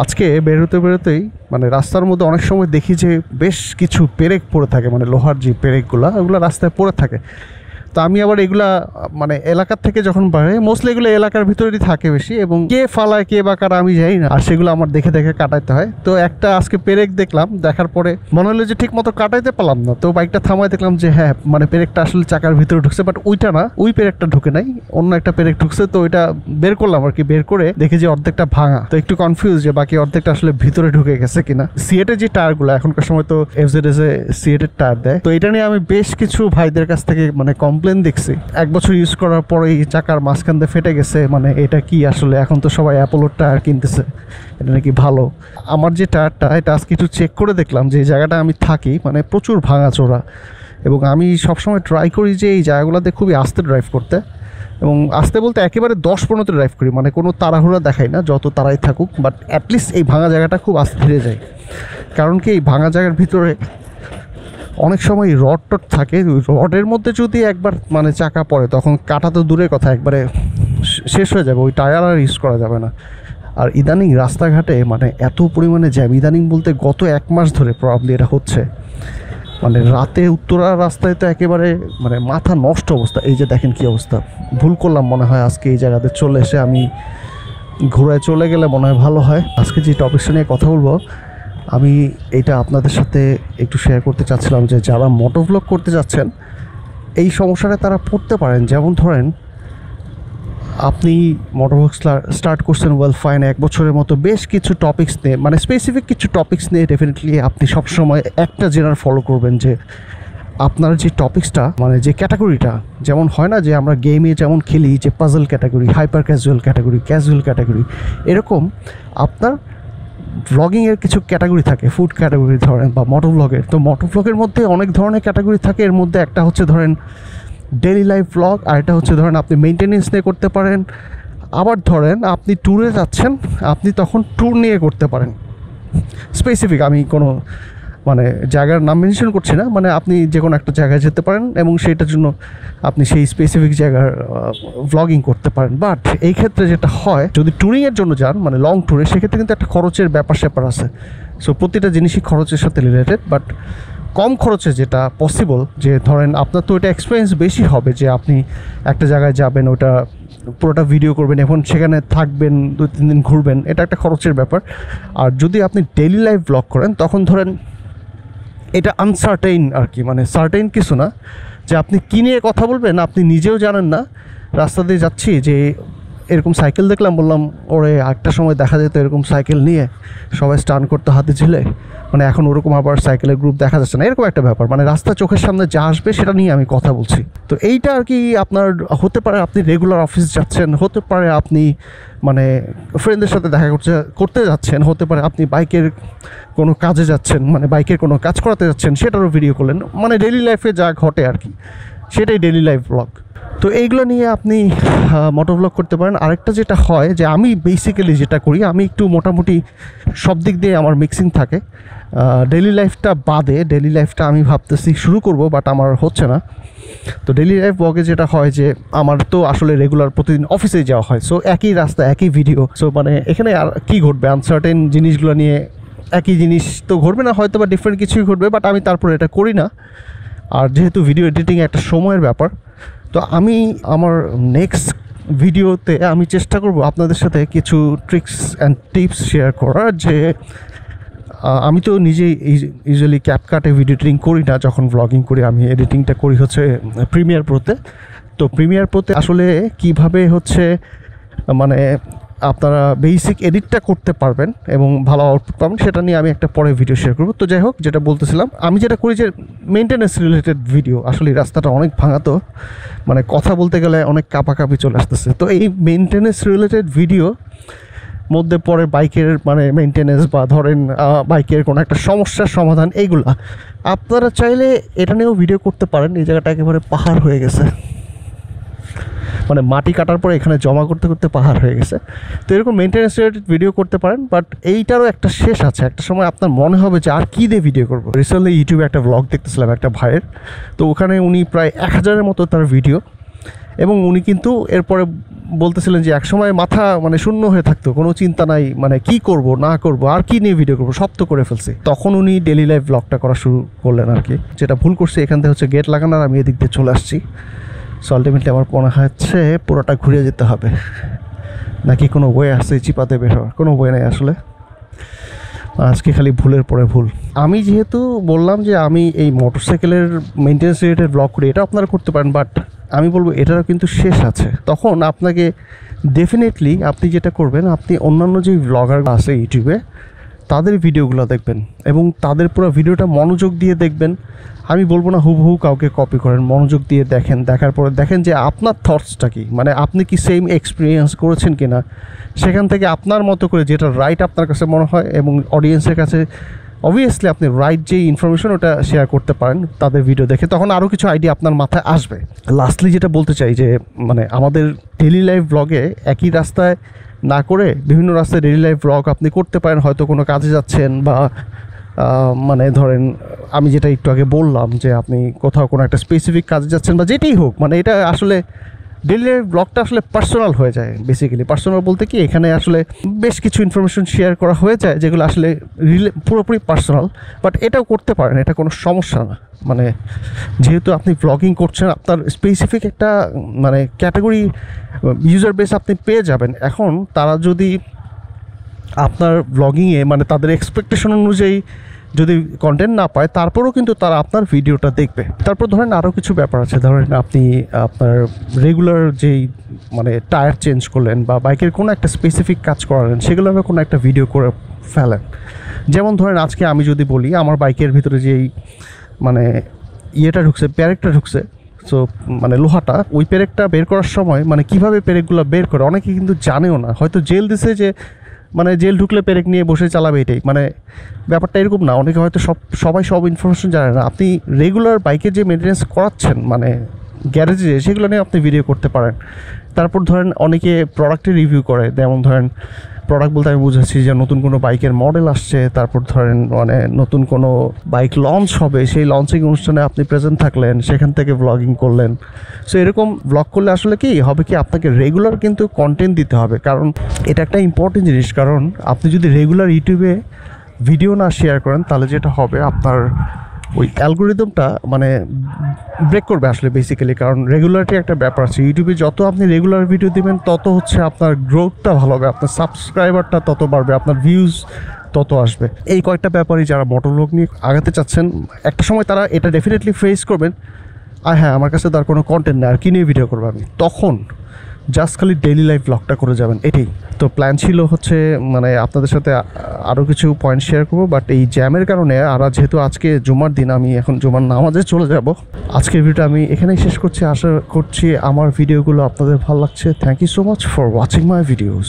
আজকে বেরোতেই মানে রাস্তার মধ্যে অনেক সময় দেখি যে বেশ কিছু পেরেক পড়ে থাকে, মানে লোহার যে পেরেকগুলো ওগুলো রাস্তায় পড়ে থাকে। তো আমি আবার এগুলা মানে এলাকার থেকে যখন বাড়ে মোস্টলি এগুলো এলাকার ভিতরেই থাকে বেশি, এবং কে ফালায় কে বা কারা আমি জানি না, আর সেগুলো আমার দেখে কাটাইতে হয়। তো একটা আজকে পেরেক দেখলাম, দেখার পরে মনে হলো যে ঠিক মতো কাটাইতে পারলাম না, তো বাইকটা থামায় দেখলাম যে হ্যাঁ মানে পেরেকটা আসলে চাকার ভিতরে ঢুকছে, বাট ওইটা না, ওই পেরেকটা ঢুকে নাই, অন্য একটা পেরেক ঢুকছে। তো ওইটা বের করলাম আর কি, বের করে দেখি যে অর্ধেকটা ভাঙা। তো একটু কনফিউজ যে বাকি অর্ধেকটা আসলে ভিতরে ঢুকে গেছে কিনা। সিয়েটের যে টায়ারগুলো এখনকার সময় তো FZS এ সিয়েটের টায়ার দেয়, তো এটা নিয়ে আমি বেশ কিছু ভাইদের কাছ থেকে মানে কমপ্লেন দেখছি। 1 বছর ইউজ করার পরেই চাকার মাঝখান দিয়ে ফেটে গেছে, মানে এটা কি আসলে? এখন তো সবাই অ্যাপোলোর টায়ার কিনতেছে, এটা নাকি ভালো। আমার যে টায়ারটা এটা আজকে একটু চেক করে দেখলাম যে এই জায়গাটা আমি থাকি মানে প্রচুর ভাঙাচোরা, এবং আমি সবসময় ট্রাই করি যে এই জায়গাগুলোতে খুবই আস্তে ড্রাইভ করতে, এবং আস্তে বলতে একেবারে 10-15তে ড্রাইভ করি, মানে কোনো তাড়াহুড়া দেখাই না, যত তাড়াই থাকুক, বাট অ্যাটলিস্ট এই ভাঙা জায়গাটা খুব আস্তে ধীরে যায়। কারণ কি এই ভাঙা জায়গার ভিতরে অনেক সময় রড টড থাকে, রডের মধ্যে যদি একবার মানে চাকা পড়ে তখন কাটা তো দূরের কথা, একবারে শেষ হয়ে যাবে, ওই টায়ার আর ইউজ করা যাবে না। আর ইদানিং রাস্তাঘাটে মানে এত পরিমাণে জ্যাম, ইদানিং বলতে গত 1 মাস ধরে প্রবাবলি এটা হচ্ছে, মানে রাতে উত্তরা রাস্তায় তো একেবারে মানে মাথা নষ্ট অবস্থা। এই যে দেখেন কি অবস্থা, ভুল করলাম মনে হয় আজকে এই জায়গাতে চলে এসে, আমি ঘোরায় চলে গেলে মনে হয় ভালো হয়। আজকে যে টপিকটা নিয়ে কথা বলবো আমি এটা আপনাদের সাথে একটু শেয়ার করতে চাচ্ছিলাম যে যারা মোটোভ্লগ করতে যাচ্ছেন এই সমস্যাটা তারা পড়তে পারেন। যেমন ধরেন আপনি মোটোভ্লগ স্টার্ট করছেন, ওয়েল ফাইন, 1 বছরের মতো বেশ কিছু টপিকস নিয়ে, মানে স্পেসিফিক কিছু টপিকস নিয়ে ডেফিনেটলি আপনি সবসময় একটা জেনার ফলো করবেন যে আপনার যে টপিক্সটা মানে যে ক্যাটাগরিটা, যেমন হয় না যে আমরা গেমে যেমন খেলি যে puzzle category, hyper casual category, casual category, এরকম আপনার ভ্লগিংয়ের কিছু ক্যাটাগরি থাকে, ফুড ক্যাটাগরি ধরেন বা মোটোভ্লগের। তো মোটোভ্লগের মধ্যে অনেক ধরনের ক্যাটাগরি থাকে, এর মধ্যে একটা হচ্ছে ধরেন ডেইলি লাইফ ভ্লগ, আর এটা হচ্ছে ধরেন আপনি মেনটেনেন্স নিয়ে করতে পারেন, আবার ধরেন আপনি ট্যুরে যাচ্ছেন আপনি তখন ট্যুর নিয়ে করতে পারেন। স্পেসিফিক আমি কোনো মানে জায়গার নাম মেনশন করছি না, মানে আপনি যে কোনো একটা জায়গায় যেতে পারেন এবং সেইটার জন্য আপনি সেই স্পেসিফিক জায়গার ভ্লগিং করতে পারেন। বাট এই ক্ষেত্রে যেটা হয়, যদি ট্যুরিংয়ের জন্য যান মানে লং ট্যুরে, সেক্ষেত্রে কিন্তু একটা খরচের ব্যাপার আছে। সো প্রতিটা জিনিসই খরচের সাথে রিলেটেড, বাট কম খরচে যেটা পসিবল, যে ধরেন আপনার তো ওইটা এক্সপিরিয়েন্স বেশি হবে যে আপনি একটা জায়গায় যাবেন, ওটা পুরোটা ভিডিও করবেন, এখন সেখানে থাকবেন 2-3 দিন ঘুরবেন, এটা একটা খরচের ব্যাপার। আর যদি আপনি ডেইলি লাইফ ভ্লগ করেন তখন ধরেন এটা আনসার্টেইন আর কি, মানে সার্টেইন কিছু না যে আপনি কী নিয়ে কথা বলবেন আপনি নিজেও জানেন না। রাস্তা দিয়ে যাচ্ছি যে এরকম সাইকেল দেখলাম, বললাম ওরে একটা সময় দেখা যেত এরকম সাইকেল নিয়ে সবাই স্টান করতে হাতে ঝিলে, মানে এখন ওরকম আবার সাইকেলের গ্রুপ দেখা যাচ্ছে না, এরকম একটা ব্যাপার। মানে রাস্তা চোখের সামনে যা আসবে সেটা নিয়ে আমি কথা বলছি। তো এইটা আর কি আপনার হতে পারে আপনি রেগুলার অফিস যাচ্ছেন, হতে পারে আপনি মানে ফ্রেন্ডদের সাথে দেখা করতে যাচ্ছেন, হতে পারে আপনি বাইকের কোনো কাজে যাচ্ছেন, মানে বাইকের কোনো কাজ করাতে যাচ্ছেন, সেটারও ভিডিও করলেন, মানে ডেইলি লাইফে যা ঘটে আর কি, সেটাই ডেইলি লাইফ ব্লগ। তো এইগুলো নিয়ে আপনি মোটোভ্লগ করতে পারেন। আরেকটা যেটা হয় যে আমি বেসিক্যালি যেটা করি, আমি একটু মোটামুটি সব দিক দিয়ে আমার মিক্সিং থাকে। ডেইলি লাইফটা বাদে, ডেইলি লাইফটা আমি ভাবতেছি শুরু করব, বাট আমার হচ্ছে না। তো ডেইলি লাইফ ব্লগে যেটা হয় যে আমার তো আসলে রেগুলার প্রতিদিন অফিসে যাওয়া হয়, সো একই রাস্তা একই ভিডিও, সো মানে এখানে আর কী ঘটবে, আনসার্টেন জিনিসগুলো নিয়ে একই জিনিস তো ঘটবে না, হয়তো বা ডিফারেন্ট কিছুই ঘটবে, বাট আমি তারপরে এটা করি না। আর যেহেতু ভিডিও এডিটিং একটা সময়ের ব্যাপার, তো আমি আমার নেক্সট ভিডিওতে আমি চেষ্টা করব আপনাদের সাথে কিছু ট্রিক্স অ্যান্ড টিপস শেয়ার করার। যে আমি তো নিজেই ইউজুয়ালি ক্যাপকাটে ভিডিও এডিটিং করি না, যখন ব্লগিং করি আমি এডিটিংটা করি হচ্ছে প্রিমিয়ার প্রোতে। তো প্রিমিয়ার প্রোতে আসলে কিভাবে হচ্ছে মানে আপনারা বেসিক এডিটটা করতে পারবেন এবং ভালো আউটপুট পাবেন, সেটা নিয়ে আমি একটা পরে ভিডিও শেয়ার করব। তো যাই হোক, যেটা বলতেছিলাম, আমি যেটা করি যে মেনটেন্যান্স রিলেটেড ভিডিও, আসলে রাস্তাটা অনেক ভাঙা, তো মানে কথা বলতে গেলে অনেক কাঁপাকাঁপি চলে আসতেছে। তো এই মেনটেন্যান্স রিলেটেড ভিডিও মধ্যে পরে বাইকের মানে মেনটেন্যান্স বা ধরেন বাইকের কোনো একটা সমস্যার সমাধান, এইগুলা আপনারা চাইলে এটা নিয়েও ভিডিও করতে পারেন। এই জায়গাটা একেবারে পাহাড় হয়ে গেছে, মানে মাটি কাটার পরে এখানে জমা করতে করতে পাহাড় হয়ে গেছে। তো এরকম মেনটেন্যান্স রিলেটেড ভিডিও করতে পারেন, বাট এইটারও একটা শেষ আছে। একটা সময় আপনার মনে হবে যে আর কী দিয়ে ভিডিও করবো। রিসেন্টলি ইউটিউবে একটা ব্লগ দেখতেছিলাম একটা ভাইয়ের, তো ওখানে উনি প্রায় 1000-এর মতো তার ভিডিও, এবং উনি কিন্তু এরপরে বলতেছিলেন যে একসময় মাথা মানে শূন্য হয়ে থাকতো, কোনো চিন্তা নাই, মানে কি করব না করব আর কি নিয়ে ভিডিও করবো, সব তো করে ফেলছি। তখন উনি ডেইলি লাইফ ব্লগটা করা শুরু করলেন আর কি। যেটা ভুল করছে এখান থেকে হচ্ছে গেট লাগানো, আর আমি এদিক দিয়ে চলে আসছি। সো আলটিমেটলি আমার মনে হচ্ছে পুরোটা ঘুরে যেতে হবে, নাকি কোনো ওয়ে আছে চিপাতে বের হওয়ার? কোনো ওয়ে নেই আসলে, আজকে খালি ভুলের পরে ভুল। আমি যেহেতু বললাম যে আমি এই মোটরসাইকেলের মেনটেন্যান্স রিলেটেড ব্লগ করি, এটা আপনারা করতে পারেন, বাট আমি বলবো এটারও কিন্তু শেষ আছে। তখন আপনাকে ডেফিনেটলি আপনি যেটা করবেন, আপনি অন্যান্য যে ব্লগার আছে ইউটিউবে তাদের ভিডিওগুলো দেখবেন এবং তাদের পুরো ভিডিওটা মনোযোগ দিয়ে দেখবেন। আমি বলবো না হুবহু কাউকে কপি করেন, মনোযোগ দিয়ে দেখেন, দেখার পরে দেখেন যে আপনার থটসটা কী, মানে আপনি কি সেম এক্সপিরিয়েন্স করেছেন কি না। সেখান থেকে আপনার মতো করে যেটা রাইট আপনার কাছে মনে হয় এবং অডিয়েন্সের কাছে অবভিয়াসলি আপনি রাইট যে ইনফরমেশন ওটা শেয়ার করতে পারেন তাদের ভিডিও দেখে, তখন আরও কিছু আইডিয়া আপনার মাথায় আসবে। লাস্টলি যেটা বলতে চাই যে মানে আমাদের ডেইলি লাইফ ব্লগে একই রাস্তায় না করে বিভিন্ন রাস্তায় ডেইলি লাইফ ব্লগ আপনি করতে পারেন। হয়তো কোনো কাজে যাচ্ছেন বা মানে ধরেন আমি যেটা একটু আগে বললাম যে আপনি কোথাও কোনো একটা স্পেসিফিক কাজে যাচ্ছেন বা যেটাই হোক, মানে এটা আসলে ডেইলি লাইফ ব্লগটা আসলে পার্সোনাল হয়ে যায়। বেসিক্যালি পার্সোনাল বলতে কি, এখানে আসলে বেশ কিছু ইনফরমেশন শেয়ার করা হয়ে যায় যেগুলো আসলে পুরোপুরি পার্সোনাল, বাট এটাও করতে পারেন, এটা কোনো সমস্যা না। মানে যেহেতু আপনি ব্লগিং করছেন, আপনার স্পেসিফিক একটা মানে ক্যাটাগরি ইউজার বেস আপনি পেয়ে যাবেন। এখন তারা যদি আপনার ব্লগিংয়ে মানে তাদের এক্সপেকটেশন অনুযায়ী যদি কন্টেন্ট না পায়, তারপরেও কিন্তু তারা আপনার ভিডিওটা দেখবে। তারপর ধরেন আরও কিছু ব্যাপার আছে, ধরেন আপনি আপনার রেগুলার যেই মানে টায়ার চেঞ্জ করলেন বা বাইকের কোনো একটা স্পেসিফিক কাজ করালেন, সেগুলো কোনো একটা ভিডিও করে ফেলেন। যেমন ধরেন আজকে আমি যদি বলি আমার বাইকের ভিতরে যেই মানে ইয়েটা ঢুকছে, প্যারেকটা ঢুকছে, সো মানে লোহাটা, ওই পেরেকটা বের করার সময় মানে কীভাবে পেরেকগুলো বের করে অনেকে কিন্তু জানেও না। হয়তো জেল দিছে যে মানে জেল ঢুকলে পেরেক নিয়ে বসে চালাবে, এটাই মানে ব্যাপারটা এরকম না। অনেকে হয়তো সবাই সব ইনফরমেশন জানে না। আপনি রেগুলার বাইকের যে মেনটেন্যান্স করাচ্ছেন মানে গ্যারেজে, সেগুলো নিয়ে আপনি ভিডিও করতে পারেন। তারপর ধরেন অনেকে প্রোডাক্টের রিভিউ করে, যেমন ধরেন প্রোডাক্ট বলতে আমি বুঝাচ্ছি যে নতুন কোনো বাইকের মডেল আসছে, তারপর ধরেন মানে নতুন কোনো বাইক লঞ্চ হবে, সেই লঞ্চিং অনুষ্ঠানে আপনি প্রেজেন্ট থাকলেন, সেখান থেকে ব্লগিং করলেন। সো এরকম ব্লগ করলে আসলে কি হবে কি, আপনাকে রেগুলার কিন্তু কন্টেন্ট দিতে হবে, কারণ এটা একটা ইম্পর্টেন্ট জিনিস। কারণ আপনি যদি রেগুলার ইউটিউবে ভিডিও না শেয়ার করেন, তাহলে যেটা হবে আপনার ওই অ্যালগোরিদমটা মানে ব্রেক করবে আসলে বেসিক্যালি। কারণ রেগুলারিটি একটা ব্যাপার আছে, ইউটিউবে যত আপনি রেগুলার ভিডিও দিবেন তত হচ্ছে আপনার গ্রোথটা ভালো হবে, আপনার সাবস্ক্রাইবারটা তত বাড়বে, আপনার ভিউজ তত আসবে। এই কয়েকটা ব্যাপারই যারা মোটরব্লগ নিয়ে আগাতে চাচ্ছেন, একটা সময় তারা এটা ডেফিনেটলি ফেস করবেন। আর হ্যাঁ, আমার কাছে তার কোনো কন্টেন্ট নেই, আর কি নিয়ে ভিডিও করবো আমি, তখন জাস্ট খালি ডেইলি লাইফ ব্লগটা করে যাবেন, এটাই। তো প্ল্যান ছিল হচ্ছে মানে আপনাদের সাথে আরও কিছু পয়েন্ট শেয়ার করবো, বাট এই জ্যামের কারণে আর যেহেতু আজকে জুমার দিন, আমি এখন জুমার নামাজে চলে যাব। আজকের ভিডিওটা আমি এখানেই শেষ করছি। আশা করছি আমার ভিডিওগুলো আপনাদের ভালো লাগছে। Thank you so much for watching my videos.